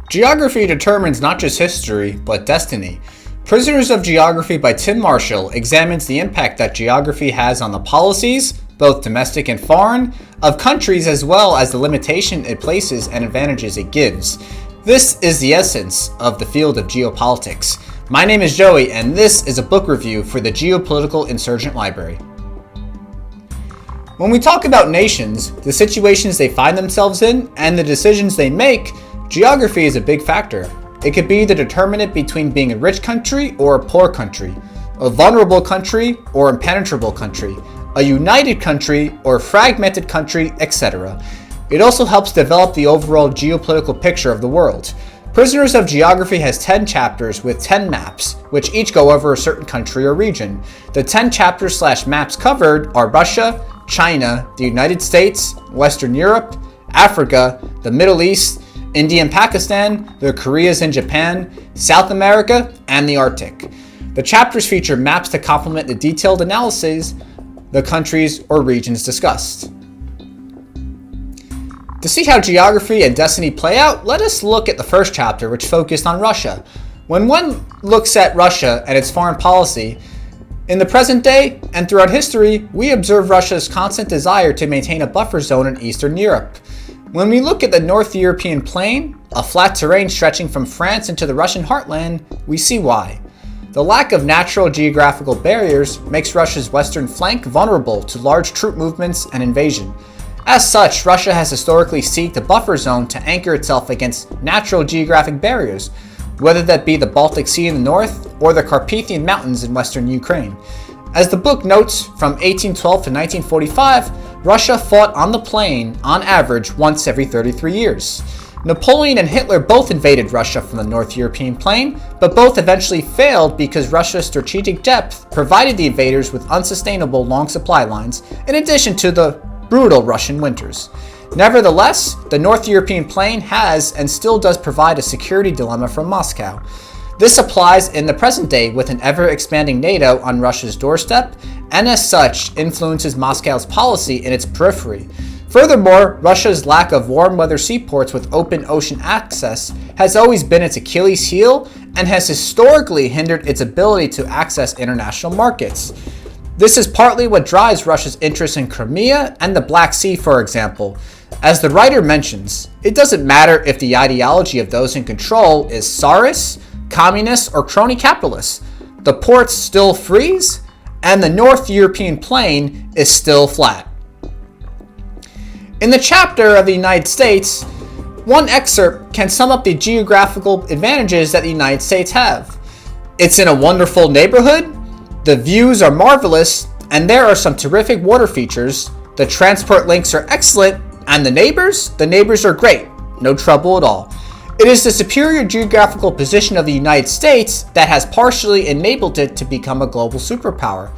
Geography determines not just history, but destiny. Prisoners of Geography by Tim Marshall examines the impact that geography has on the policies, both domestic and foreign, of countries as well as the limitation it places and advantages it gives. This is the essence of the field of geopolitics. My name is Joey, and this is a book review for the Geopolitical Insurgent Library. When we talk about nations, the situations they find themselves in, and the decisions they make, geography is a big factor. It could be the determinant between being a rich country or a poor country, a vulnerable country or impenetrable country, a united country or a fragmented country, etc. It also helps develop the overall geopolitical picture of the world. Prisoners of Geography has 10 chapters with 10 maps, which each go over a certain country or region. The 10 chapters/maps covered are Russia, China, the United States, Western Europe, Africa, the Middle East, India and Pakistan, the Koreas and Japan, South America, and the Arctic. The chapters feature maps to complement the detailed analyses the countries or regions discussed. To see how geography and destiny play out, let us look at the first chapter, which focused on Russia. When one looks at Russia and its foreign policy, in the present day and throughout history, we observe Russia's constant desire to maintain a buffer zone in Eastern Europe. When we look at the North European plain, a flat terrain stretching from France into the Russian heartland, we see why. The lack of natural geographical barriers makes Russia's western flank vulnerable to large troop movements and invasion. As such, Russia has historically sought a buffer zone to anchor itself against natural geographic barriers, whether that be the Baltic Sea in the north or the Carpathian Mountains in western Ukraine. As the book notes, from 1812 to 1945, Russia fought on the plain on average once every 33 years. Napoleon and Hitler both invaded Russia from the North European plain, but both eventually failed because Russia's strategic depth provided the invaders with unsustainable long supply lines, in addition to the brutal Russian winters. Nevertheless, the North European plain has and still does provide a security dilemma from Moscow. This applies in the present day with an ever-expanding NATO on Russia's doorstep, and as such influences Moscow's policy in its periphery. Furthermore, Russia's lack of warm weather seaports with open ocean access has always been its Achilles heel and has historically hindered its ability to access international markets. This is partly what drives Russia's interest in Crimea and the Black Sea, for example. As the writer mentions, it doesn't matter if the ideology of those in control is Tsarist, communist, or crony capitalist. The ports still freeze, and the North European plain is still flat. In the chapter of the United States, one excerpt can sum up the geographical advantages that the United States have. It's in a wonderful neighborhood, the views are marvelous, and there are some terrific water features, the transport links are excellent, and the neighbors are great, no trouble at all. It is the superior geographical position of the United States that has partially enabled it to become a global superpower.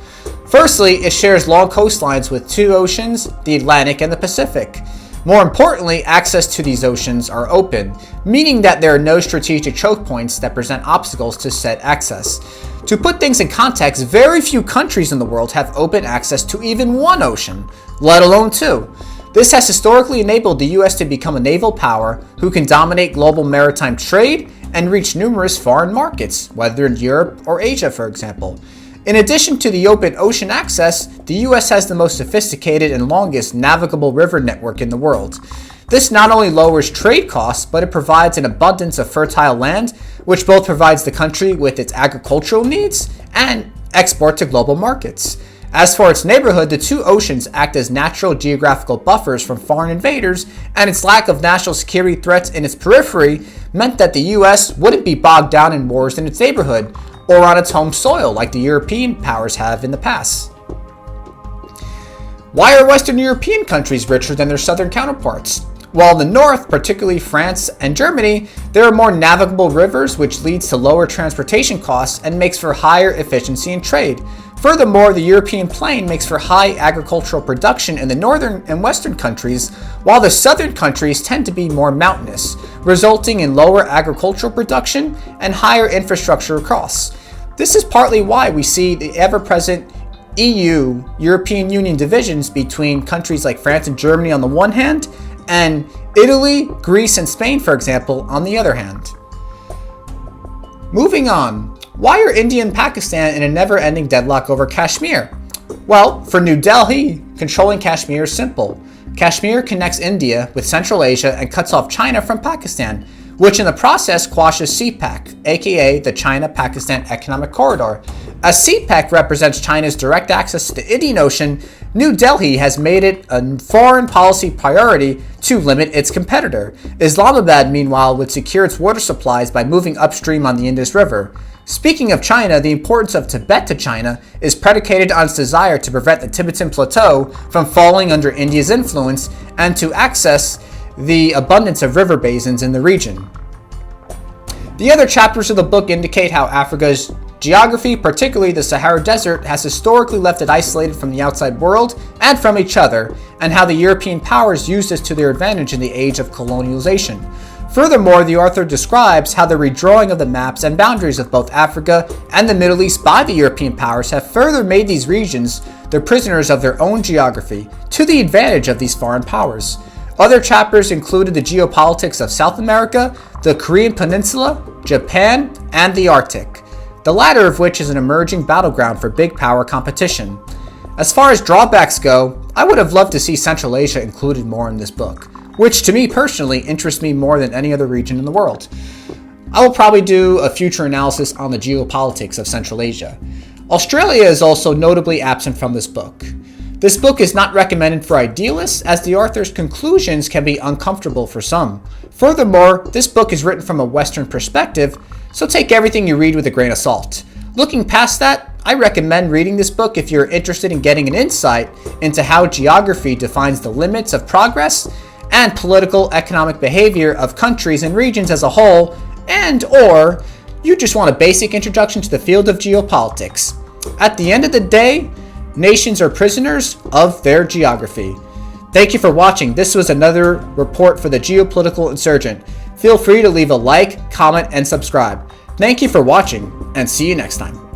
Firstly, it shares long coastlines with two oceans, the Atlantic and the Pacific. More importantly, access to these oceans are open, meaning that there are no strategic choke points that present obstacles to said access. To put things in context, very few countries in the world have open access to even one ocean, let alone two. This has historically enabled the US to become a naval power who can dominate global maritime trade and reach numerous foreign markets, whether in Europe or Asia, for example. In addition to the open ocean access, the US has the most sophisticated and longest navigable river network in the world. This not only lowers trade costs, but it provides an abundance of fertile land, which both provides the country with its agricultural needs and export to global markets. As for its neighborhood, the two oceans act as natural geographical buffers from foreign invaders, and its lack of national security threats in its periphery meant that the US wouldn't be bogged down in wars in its neighborhood or on its home soil like the European powers have in the past. Why are Western European countries richer than their southern counterparts? While in the north, particularly France and Germany, there are more navigable rivers, which leads to lower transportation costs and makes for higher efficiency in trade. Furthermore, the European plain makes for high agricultural production in the northern and western countries, while the southern countries tend to be more mountainous, resulting in lower agricultural production and higher infrastructure costs. This is partly why we see the ever-present EU, European Union divisions between countries like France and Germany on the one hand, and Italy, Greece, and Spain, for example, on the other hand. Moving on, why are India and Pakistan in a never-ending deadlock over Kashmir? Well, for New Delhi, controlling Kashmir is simple. Kashmir connects India with Central Asia and cuts off China from Pakistan, which in the process quashes CPEC, aka the China-Pakistan Economic Corridor. As CPEC represents China's direct access to the Indian Ocean, New Delhi has made it a foreign policy priority to limit its competitor. Islamabad, meanwhile, would secure its water supplies by moving upstream on the Indus River. Speaking of China, the importance of Tibet to China is predicated on its desire to prevent the Tibetan Plateau from falling under India's influence and to access the abundance of river basins in the region. The other chapters of the book indicate how Africa's geography, particularly the Sahara Desert, has historically left it isolated from the outside world and from each other, and how the European powers used this to their advantage in the age of colonialization. Furthermore, the author describes how the redrawing of the maps and boundaries of both Africa and the Middle East by the European powers have further made these regions the prisoners of their own geography, to the advantage of these foreign powers. Other chapters included the geopolitics of South America, the Korean Peninsula, Japan, and the Arctic, the latter of which is an emerging battleground for big power competition. As far as drawbacks go, I would have loved to see Central Asia included more in this book, which to me personally interests me more than any other region in the world. I will probably do a future analysis on the geopolitics of Central Asia. Australia is also notably absent from this book. This book is not recommended for idealists, as the author's conclusions can be uncomfortable for some. Furthermore, this book is written from a Western perspective, so take everything you read with a grain of salt. Looking past that, I recommend reading this book if you're interested in getting an insight into how geography defines the limits of progress and political economic behavior of countries and regions as a whole, and or you just want a basic introduction to the field of geopolitics. At the end of the day, nations are prisoners of their geography. Thank you for watching. This was another report for the Geopolitical Insurgent. Feel free to leave a like, comment, and subscribe. Thank you for watching, and see you next time.